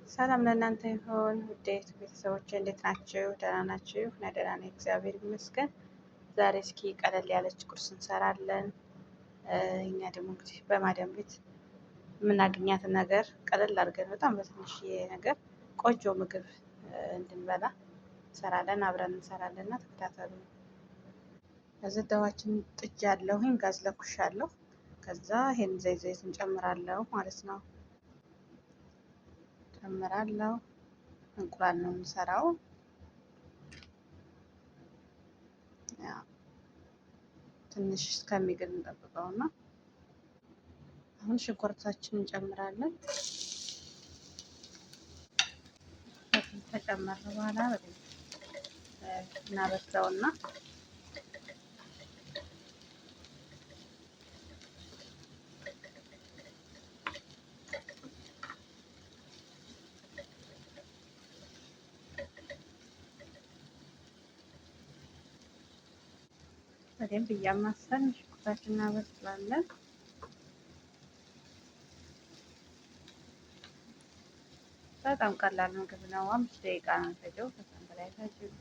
ሰላም ለእናንተ ይሁን ውዴት ቤተሰቦች እንዴት ናችሁ? ደህና ናችሁ? እኔ ደህና ነኝ፣ እግዚአብሔር ይመስገን። ዛሬ እስኪ ቀለል ያለች ቁርስ እንሰራለን። እኛ ደግሞ እንግዲህ በማዳም ቤት የምናገኛትን ነገር ቀለል አድርገን በጣም በትንሽዬ ነገር ቆንጆ ምግብ እንድንበላ እንሰራለን። አብረን እንሰራለን እና ተከታተሉ። ከዚህ ዳዋችን ጥጃለሁኝ፣ ጋዝ ለኩሻለሁ። ከዛ ይሄን ዘይት እንጨምራለሁ ማለት ነው። ጨምራለሁ። እንቁላል ነው የምሰራው። ትንሽ እስከሚግል እንጠብቀውና አሁን ሽንኩርታችንን እንጨምራለን። ከጨመረ በኋላ እናበስለውና በደንብ እያማሰልን ሽንኩርታችንን እናበስላለን። በጣም ቀላል ምግብ ነው። 5 ደቂቃ ነው የሚፈጀው፣ ከዛም በላይ አይፈጅም።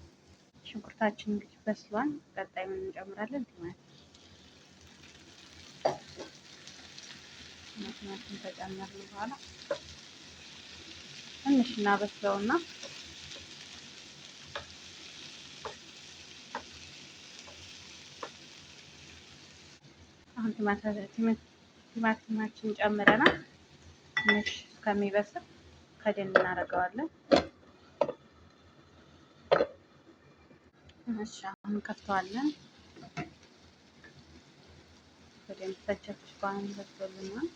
ሽንኩርታችን እንግዲህ በስሏል። ቀጣይ ምን እንጨምራለን? ቲማቲም ከጨመርን በኋላ ትንሽ እናበስለውና አሁን ቲማቲማችን ጨምረናል። ትንሽ እስከሚበስል ከደን እናደርገዋለን። እሺ አሁን ከፍተዋለን። በደንብ ተቸፍቷን በስሎልናል።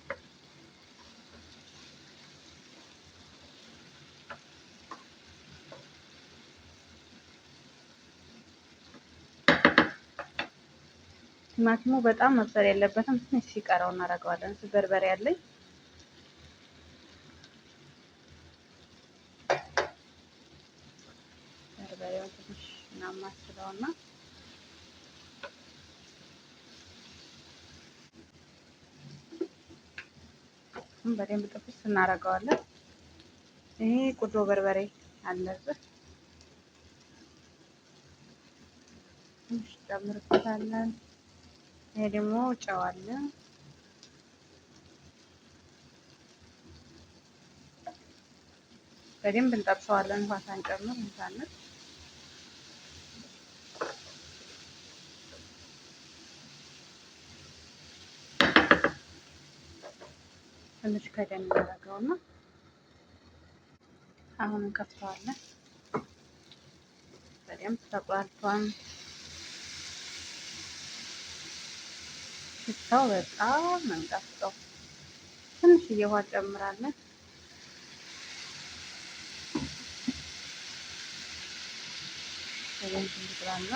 ቲማቲሙ በጣም መብሰል የለበትም። ትንሽ ሲቀረው እናደርገዋለን። በርበሬ ያለኝ በርበሬው ትንሽ እናማስለውና በደንብ ጥብስ እናደርገዋለን። ይሄ ቁንዶ በርበሬ አለበት። ትንሽ ጨምርበታለን። ይሄ ደግሞ ጨው አለ። በደንብ እንጠብሰዋለን። ውሃ ሳንጨምር እንሳነስ። ትንሽ ከደን እናደርገውና አሁን እንከፍተዋለን። በደንብ ተቁላልቷል። ሽታው በጣም ነው የሚጣፍጠው። ትንሽዬ ውሃ ጨምራለን። በደንብ እንቁላላ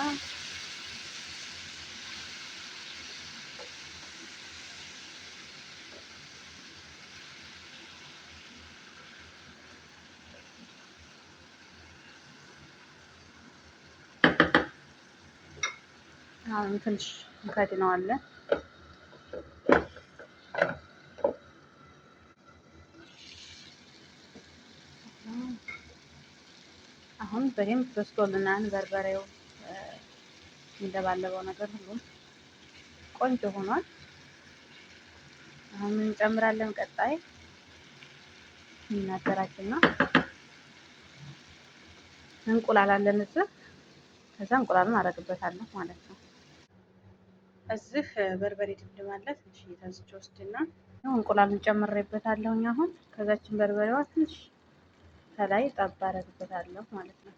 አሁን ትንሽ እንከድነዋለን። አሁን በደንብ በስሎልናል። በርበሬው እንደባለበው ነገር ሁሉም ቆንጆ ሆኗል። አሁን እንጨምራለን። ቀጣይ እናገራችንና እንቁላል አለን እዚህ። ከዛ እንቁላሉን አደርግበታለሁ ማለት ነው። እዚህ በርበሬ ድምድም አለ። ትንሽ እየታዘች ወስድና እንቁላሉን ጨምሬበታለሁ። አሁን ከዛችን በርበሬዋ ትንሽ ከላይ ጠብ አደርግበታለሁ ማለት ነው።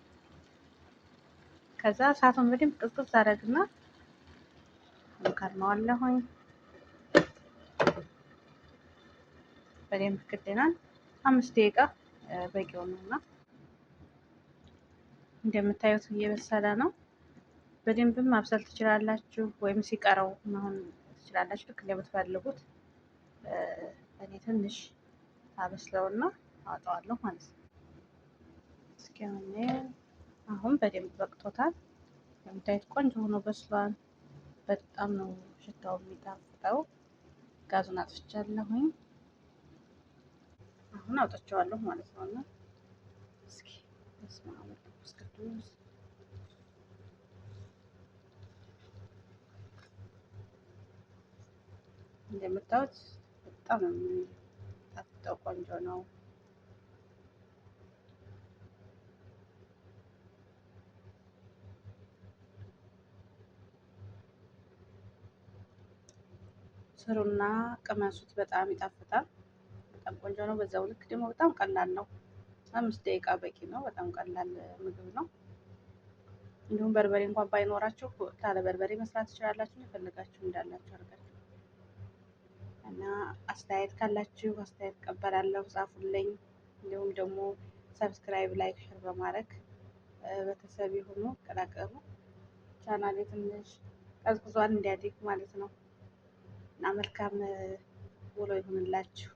ከዛ እሳቱን በደንብ ቅዝቅዝ አደርግና እንከርመዋለሁኝ። በደንብ ክድናል። 5 ደቂቃ በቂው ነውና እንደምታዩት እየበሰለ ነው። በደንብም ማብሰል ትችላላችሁ፣ ወይም ሲቀረው መሆን ትችላላችሁ። ልክ እንደምትፈልጉት። እኔ ትንሽ አበስለውና አወጣዋለሁ ማለት ነው። እስኪ አሁን በደንብ በቅቶታል። እንደምታዩት ቆንጆ ሆኖ በስሏል። በጣም ነው ሽታው የሚጣፍጠው። ጋዙን አጥፍቻለሁኝ። አሁን አውጥቼዋለሁ ማለት ነው። በስመ አብ ወወልድ ወመንፈስ ቅዱስ። እንደምታዩት በጣም ነው የሚጣፍጠው፣ ቆንጆ ነው። ስሩና ቅመሱት፣ በጣም ይጣፍጣል። በጣም ቆንጆ ነው። በዛው ልክ ደግሞ በጣም ቀላል ነው። 5 ደቂቃ በቂ ነው። በጣም ቀላል ምግብ ነው። እንዲሁም በርበሬ እንኳን ባይኖራችሁ ካለ በርበሬ መስራት ትችላላችሁ። የፈለጋችሁ እንዳላችሁ አድርጋችሁ እና አስተያየት ካላችሁ አስተያየት እቀበላለሁ፣ ጻፉልኝ። እንዲሁም ደግሞ ሰብስክራይብ፣ ላይክ፣ ሼር በማድረግ ቤተሰብ ይሁኑ፣ ቀላቀሉ። ቻናሌ ትንሽ ቀዝቅዟል እንዲያድግ ማለት ነው እና መልካም ውሎ ይሁንላችሁ።